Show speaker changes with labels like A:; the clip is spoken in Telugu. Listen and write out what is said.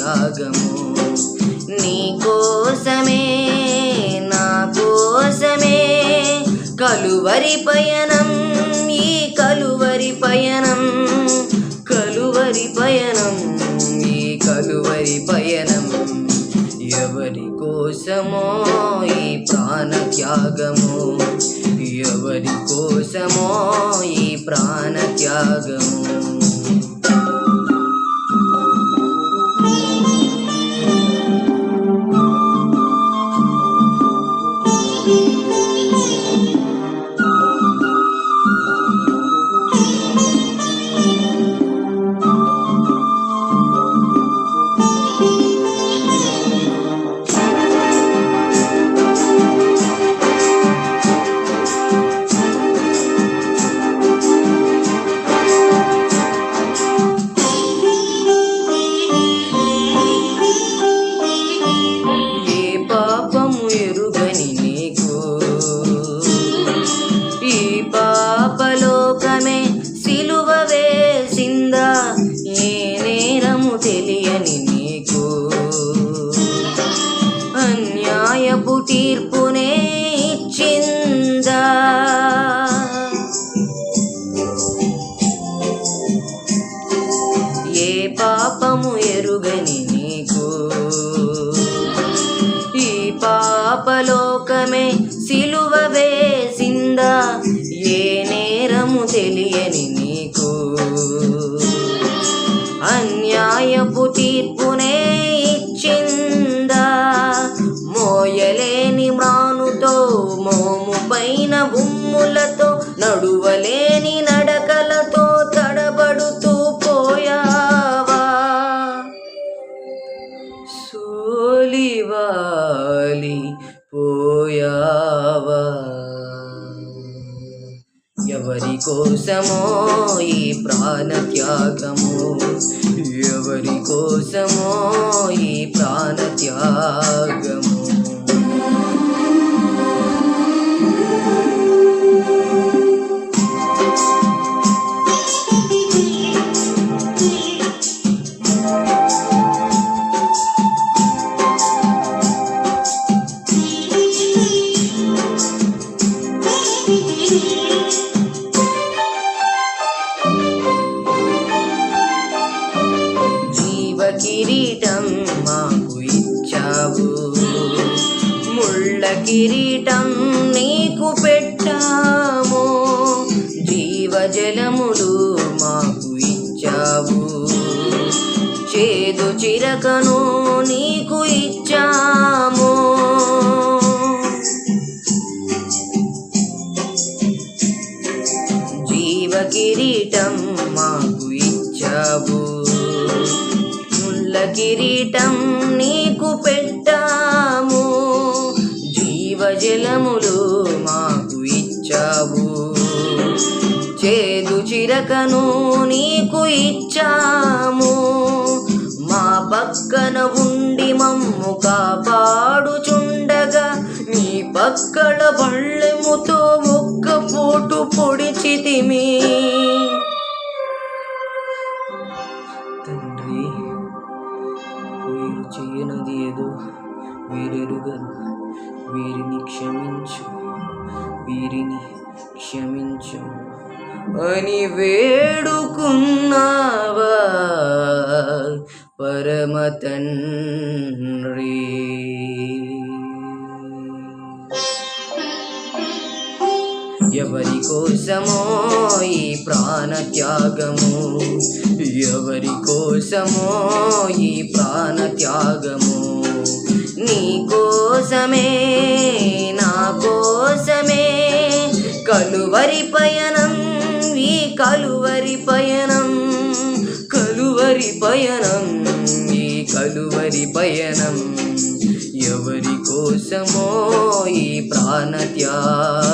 A: త్యాగము. నీ కోసమే నా కోసమే కలువరి పయనం, ఈ కలువరి పయనం, కలువరి పయనం, ఈ కలువరి పయనం. ఎవరి కోసమో ఈ ప్రాణ త్యాగము, ఎవరి కోసమో ఈ ప్రాణ త్యాగము. పాపలోకమే సిలువ వేసిందా, ఏ నేరము తెలియని నీకు అన్యాయపు తీర్పునే ఇచ్చిందా. ఏ పాపము ఎరుగని నీకు ఈ పాపలోకమే సిలువ వేసిందా, ఏ నేరము తెలియని నీకు అన్యాయపు తీర్పునే ఇచ్చిందా. మోయలేని మ్రానుతో మోము పైన ఉమ్ములతో నడువలేని నడకలతో తడబడుతూ పోయావా, సోలివాలి పోయావా. ఎవరి కోసమో ఈ ప్రాణ త్యాగము, ఎవరి కోసమో ఈ ప్రాణ త్యాగము. కిరీటం మాకు ఇచ్చావు, ముళ్ళ కిరీటం నీకు పెట్టాము. జీవజలములు మాకు ఇచ్చావు, చేదు చిరకను నీకు ఇచ్చాము. జీవ కిరీటం మాకు ఇచ్చావు, కిరీటం నీకు పెట్టాము. జీవజలములు మాకు ఇచ్చావు, చేదు చిరకను నీకు ఇచ్చాము. మా పక్కన ఉండి మమ్ము కాపాడుచుండగా నీ పక్కల బళ్ళెముతో ఒక్క పోటు పొడిచితిమి. తండ్రి, వీరు చేయనది ఏదో వీరెరుగరు, వీరిని క్షమించు, వీరిని క్షమించు అని వేడుకున్నావా పరమ తండ్రి. ఎవరి కోసమో ఈ ప్రాణ త్యాగము, ఎవరి కోసమో ఈ ప్రాణ త్యాగము. నీ కోసమే నా కోసమే కలువరి పయనం, ఈ కలువరి పయనం, కలువరి పయనం, ఈ కలువరి పయనం. ఎవరి కోసమో ఈ ప్రాణ త్యాగం.